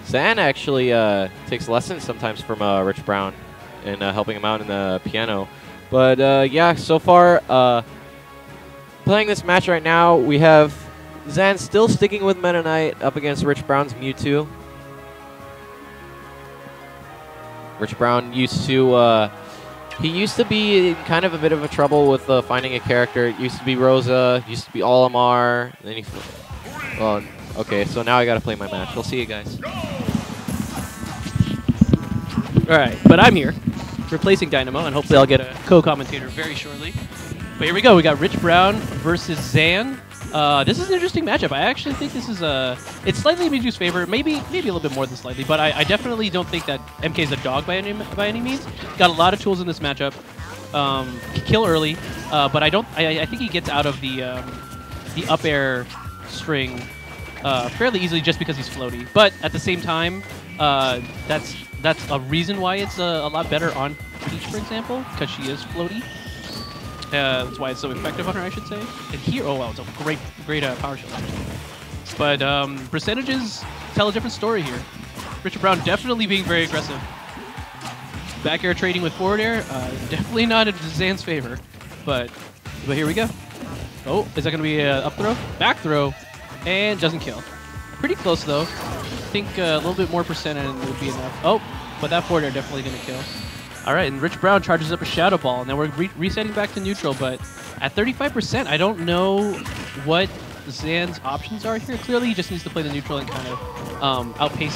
Zan actually takes lessons sometimes from Rich Brown and helping him out in the piano. But yeah, so far, playing this match right now, we have Zan still sticking with Meta Knight up against Rich Brown's Mewtwo. Rich Brown used to, he used to be in kind of a bit of a trouble with finding a character. It used to be Rosa, used to be Olimar, then he, well, okay, so now I gotta play my match. We'll see you guys. Alright, but I'm here, replacing Dynamo, and hopefully I'll get a co-commentator very shortly. But here we go, we got Rich Brown versus Zan. This is an interesting matchup. I actually think this is it's slightly Mewtwo's favor, maybe a little bit more than slightly, but I definitely don't think that MK is a dog by any means. Got a lot of tools in this matchup. Kill early, but I think he gets out of the up air string fairly easily just because he's floaty. But at the same time, that's a reason why it's a lot better on Peach, for example, because she is floaty. That's why it's so effective on her, I should say. And here, oh wow, it's a great power shield. But percentages tell a different story here. Richard Brown definitely being very aggressive. Back air trading with forward air, definitely not in Zan's favor. But here we go. Oh, is that going to be an up throw? Back throw, and doesn't kill. Pretty close though. I think a little bit more percent and it would be enough. Oh, but that forward air definitely going to kill. All right, and Rich Brown charges up a Shadow Ball. Now we're resetting back to neutral, but at 35%, I don't know what Zan's options are here. Clearly, he just needs to play the neutral and kind of outpace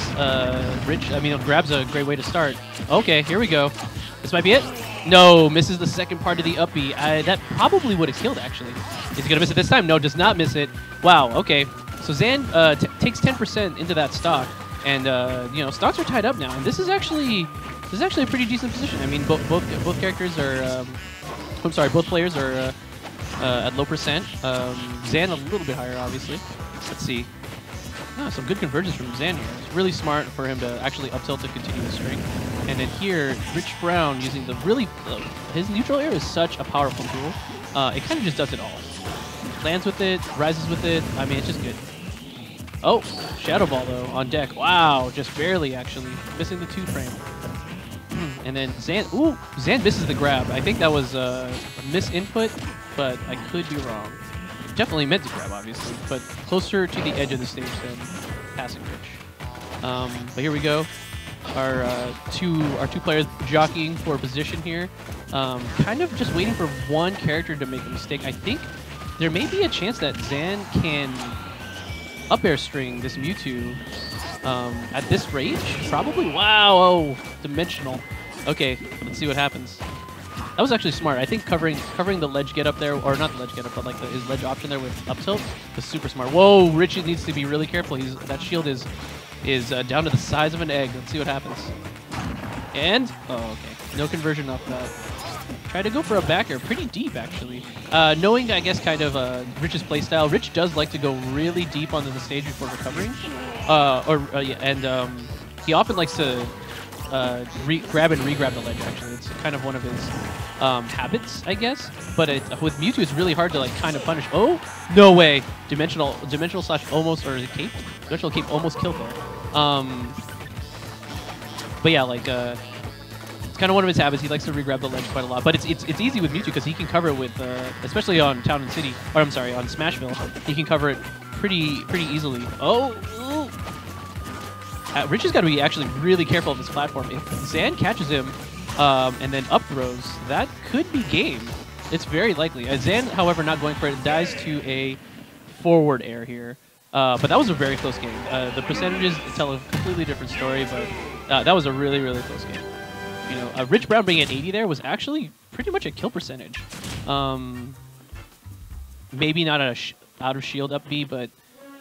Rich. I mean, grab's a great way to start. Okay, here we go. This might be it. No, misses the second part of the up B. That probably would have killed, actually. Is he going to miss it this time? No, does not miss it. Wow, okay. So Zan takes 10% into that stock, and you know, stocks are tied up now, and this is actually a pretty decent position. I mean, both characters are, I'm sorry, both players are at low percent. Zan a little bit higher, obviously. Let's see. Oh, some good convergence from Zan here. It's really smart for him to actually up tilt to continue the string. And then here, Rich Brown using the really, his neutral air is such a powerful tool. It kind of just does it all. Lands with it, rises with it. I mean, it's just good. Oh, Shadow Ball though on deck. Wow, just barely actually missing the 2 frame. And then Zan, ooh, Zan misses the grab. I think that was a misinput, but I could be wrong. Definitely meant to grab, obviously, but closer to the edge of the stage than passing Rich. But here we go. Our two players jockeying for position here. Kind of just waiting for one character to make a mistake. I think there may be a chance that Zan can up air string this Mewtwo at this range. Probably. Wow. Oh, dimensional. Okay, let's see what happens. That was actually smart. I think covering the ledge get up there, or not the ledge get up, but like his ledge option there with up tilt was super smart. Whoa, Richie needs to be really careful. That shield is down to the size of an egg. Let's see what happens. And oh, okay, no conversion off that. Try to go for a back air, pretty deep actually. Knowing, I guess, kind of Rich's playstyle, Rich does like to go really deep onto the stage before recovering, yeah, and he often likes to grab and re-grab the ledge. Actually, it's kind of one of his habits, I guess. But with Mewtwo, it's really hard to like kind of punish. Oh, no way! Dimensional slash almost, or cape. Dimensional cape almost killed there. But yeah, like it's kind of one of his habits. He likes to re-grab the ledge quite a lot. But it's easy with Mewtwo because he can cover it with, especially on Town and City, or I'm sorry, on Smashville, he can cover it pretty easily. Oh. Rich has got to be actually really careful of this platform. If Zan catches him and then up throws, that could be game. It's very likely. Zan, however, not going for it, dies to a forward air here. But that was a very close game. The percentages tell a completely different story, but that was a really close game. You know, Rich Brown being at 80 there was actually pretty much a kill percentage. Maybe not out of shield up B, but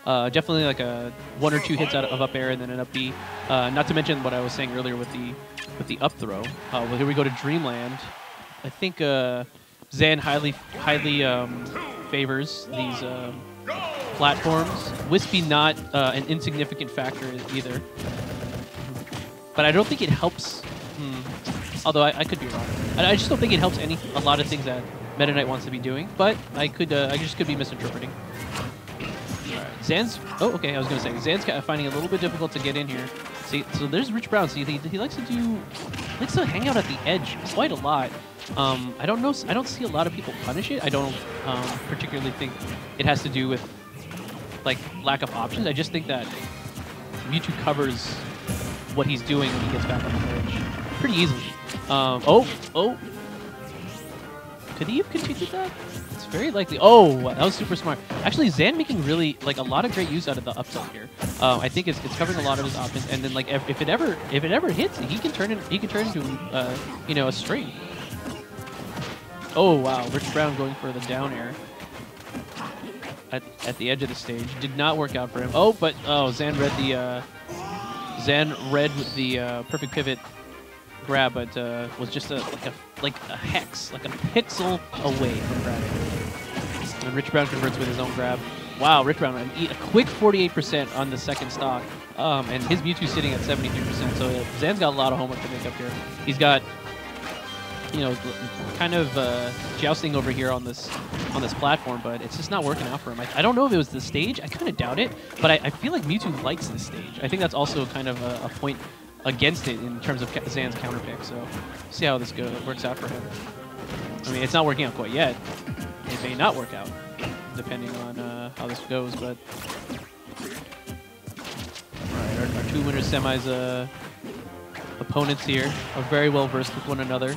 definitely like a 1 or 2 hits out of up air and then an up B. Not to mention what I was saying earlier with the up throw. Well, here we go to Dreamland. I think Zan highly favors these platforms. Wispy not an insignificant factor either. But I don't think it helps. Although I could be wrong. I just don't think it helps a lot of things that Meta Knight wants to be doing. But I just could be misinterpreting. Alright, Zan's... Oh, okay, I was going to say. Zan's finding it a little bit difficult to get in here. See, so there's Rich Brown. See, he likes to hang out at the edge quite a lot. I don't know. I don't see a lot of people punish it. I don't particularly think it has to do with like lack of options. I just think that Mewtwo covers what he's doing when he gets back on the edge pretty easily. Oh. Could he have continued that? It's very likely. Oh, that was super smart. Actually, Zan making really like a lot of great use out of the up tilt here. I think it's covering a lot of his offense, and then like if it ever hits, he can turn into you know, a string. Oh wow, Rich Brown going for the down air at the edge of the stage. Did not work out for him. Oh, but Zan read with the perfect pivot grab, but was just like a hex, like a pixel away from grabbing. And Rich Brown converts with his own grab. Wow, Rich Brown, a quick 48% on the second stock, and his Mewtwo sitting at 73%. So Zan's got a lot of homework to make up here. He's got, you know, kind of jousting over here on this platform, but it's just not working out for him. I don't know if it was the stage. I kind of doubt it, but I feel like Mewtwo likes the stage. I think that's also kind of a point against it in terms of Zan's counter pick. So see how this works out for him. I mean, it's not working out quite yet. It may not work out, depending on how this goes. But all right, our two winners semis opponents here are very well versed with one another.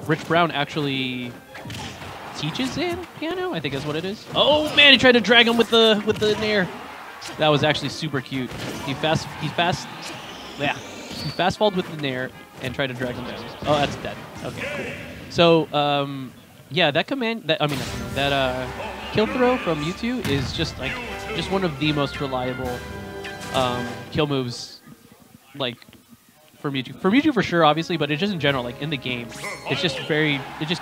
Rich Brown actually teaches Zan piano, I think that's what it is. Oh man, he tried to drag him with the nair. That was actually super cute. He fast-falled with the nair and tried to drag him down. Oh, that's dead. Okay, cool. So, yeah, that kill throw from Mewtwo is just one of the most reliable kill moves, like, for Mewtwo. For Mewtwo for sure, obviously, but it's just in general, like in the game, it just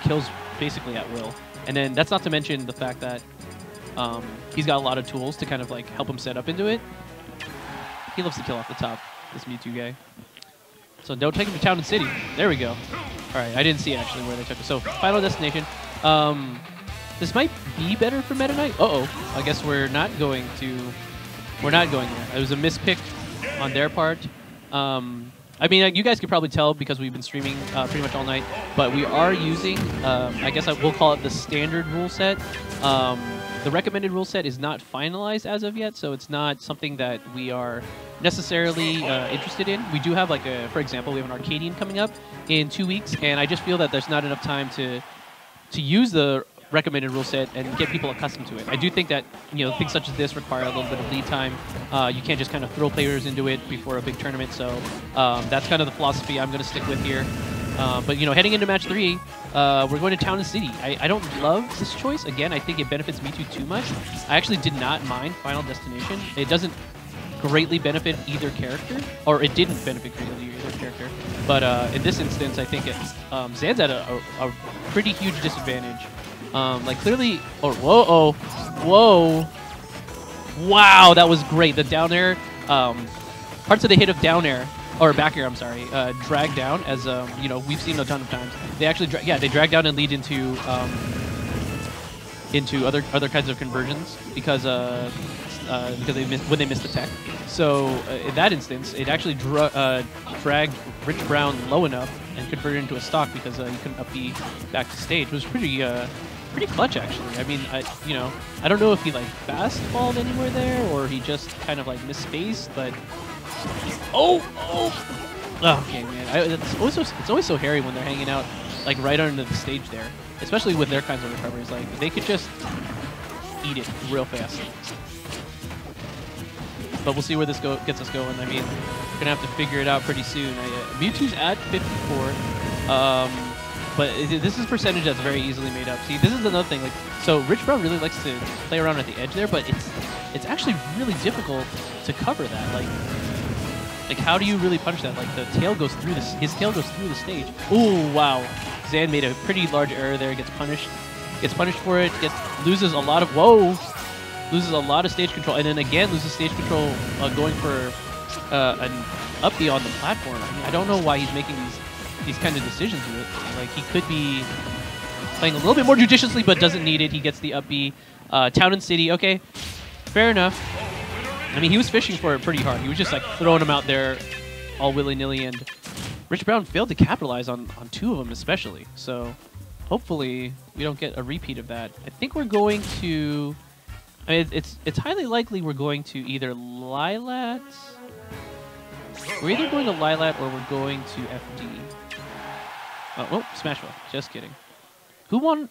kills basically at will. And then that's not to mention the fact that he's got a lot of tools to kind of like help him set up into it. He loves to kill off the top, this Mewtwo guy. So don't take him to Town and City. There we go. All right, I didn't see actually where they took it. So Final Destination. This might be better for Meta Knight. I guess we're not going there. It was a mispick on their part. I mean, you guys could probably tell because we've been streaming pretty much all night, but we are using, I guess we'll call it the standard rule set. The recommended rule set is not finalized as of yet, so it's not something that we are necessarily interested in. We do have, like, for example, we have an Arcadian coming up in 2 weeks, and I just feel that there's not enough time to use the recommended rule set and get people accustomed to it. I do think that, you know, things such as this require a little bit of lead time. You can't just kind of throw players into it before a big tournament, so that's kind of the philosophy I'm going to stick with here. But, you know, heading into match 3, we're going to Town and City. I don't love this choice. Again, I think it benefits Mewtwo too much. I actually did not mind Final Destination. It doesn't greatly benefit either character, or it didn't benefit greatly either character. But in this instance, I think Zan's at a pretty huge disadvantage. Like clearly, whoa. Wow, that was great. The down air, parts of the hit of down air, or back air, I'm sorry, drag down, as you know, we've seen a ton of times. They actually, they drag down and lead into other kinds of conversions because when they miss the tech. So in that instance, it actually dragged Rich Brown low enough and converted into a stock because he couldn't up B back to stage. It was pretty clutch, actually. I mean, I don't know if he like fast falled anywhere there or he just kind of like misspaced, but okay, man. It's always so hairy when they're hanging out like right under the stage there, especially with their kinds of recoveries. Like they could just eat it real fast. But we'll see where this gets us going. I mean, we're gonna have to figure it out pretty soon. Mewtwo's at 54. But this is percentage that's very easily made up. See, this is another thing. Like, so Rich Brown really likes to play around at the edge there, but it's actually really difficult to cover that. Like how do you really punch that? Like the tail goes through this. His tail goes through the stage. Ooh, wow! Zan made a pretty large error there. Gets punished for it. Loses a lot of stage control, and then again loses stage control going for an up B on the platform. I mean, I don't know why he's making these kind of decisions with it. Like he could be Playing a little bit more judiciously, but doesn't need it. He gets the up B. Town and City, okay. Fair enough. I mean, he was fishing for it pretty hard. He was just like throwing them out there all willy-nilly, and Rich Brown failed to capitalize on 2 of them especially. So hopefully we don't get a repeat of that. I think we're going to... I mean, it's highly likely we're going to either Lilat... We're either going to Lilat or we're going to FD. Oh, Smashville. Just kidding. Who won?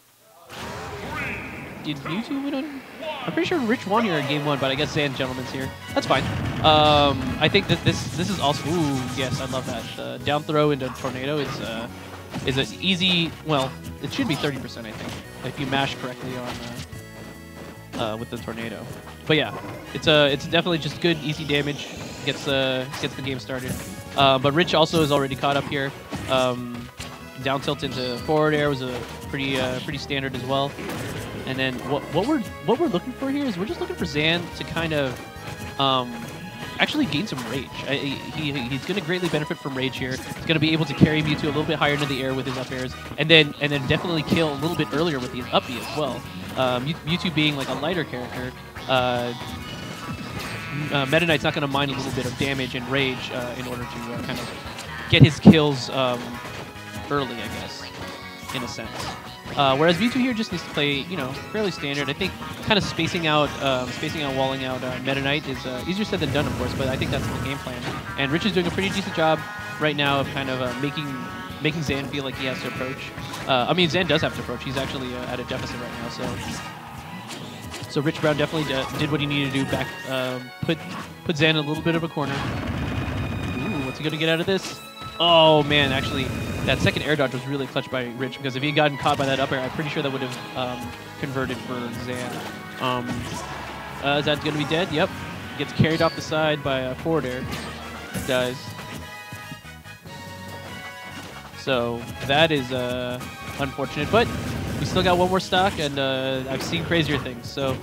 Did Mewtwo win on? I'm pretty sure Rich won here in game 1, but I guess Zan Gentleman's here. That's fine. I think that this is also... Ooh, yes, I love that. Down throw into Tornado is an easy... Well, it should be 30%, I think, if you mash correctly on with the Tornado. But yeah, it's definitely just good, easy damage. Gets the game started. But Rich also is already caught up here. Down tilt into forward air was a pretty standard as well. And then what we're looking for here is we're just looking for Zan to kind of actually gain some rage. He's going to greatly benefit from rage here. He's going to be able to carry Mewtwo a little bit higher into the air with his up airs, and then definitely kill a little bit earlier with his up B as well. Mewtwo being like a lighter character, Meta Knight's not going to mind a little bit of damage and rage in order to kind of get his kills early, I guess, in a sense. Whereas Mewtwo here just needs to play, you know, fairly standard. I think kind of spacing out, walling out Meta Knight is easier said than done, of course, but I think that's the game plan. And Rich is doing a pretty decent job right now of kind of making Zan feel like he has to approach. I mean, Zan does have to approach. He's actually at a deficit right now, so Rich Brown definitely did what he needed to do back, put Zan in a little bit of a corner. Ooh, what's he going to get out of this? Oh, man, actually, that second air dodge was really clutch by Rich, because if he had gotten caught by that up air, I'm pretty sure that would have converted for Zan. Is that going to be dead? Yep. Gets carried off the side by a forward air. Dies. So that is unfortunate, but we still got one more stock, and I've seen crazier things. So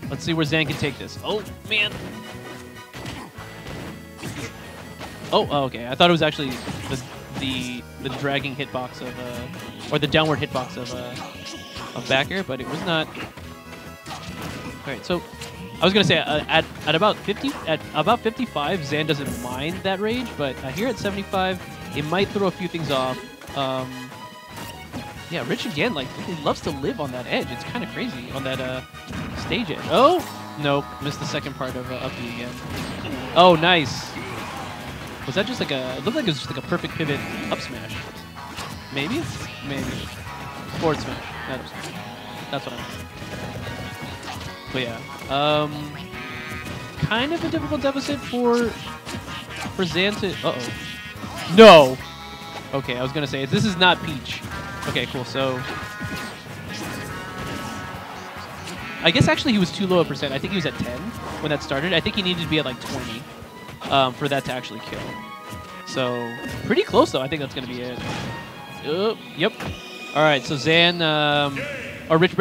let's see where Zan can take this. Oh, man. Oh, okay. I thought it was actually the dragging hitbox of or the downward hitbox of back air, but it was not. All right, so I was gonna say at about 55, Zan doesn't mind that rage, but here at 75, it might throw a few things off. Yeah, Rich again, like, he loves to live on that edge. It's kind of crazy on that stage edge. Oh, nope, missed the second part of up B again. Oh, nice. Was that just like a... It looked like it was just like a perfect pivot up smash. Maybe? Maybe. Forward smash. Not up smash. That's what I meant. But yeah. Kind of a difficult deficit for Zan to... Uh-oh. No! Okay, I was going to say, this is not Peach. Okay, cool, so... I guess actually he was too low a percent. I think he was at 10 when that started. I think he needed to be at like 20. For that to actually kill. So, pretty close though. I think that's going to be it. Yep. Alright, so Zan, or Rich Brown.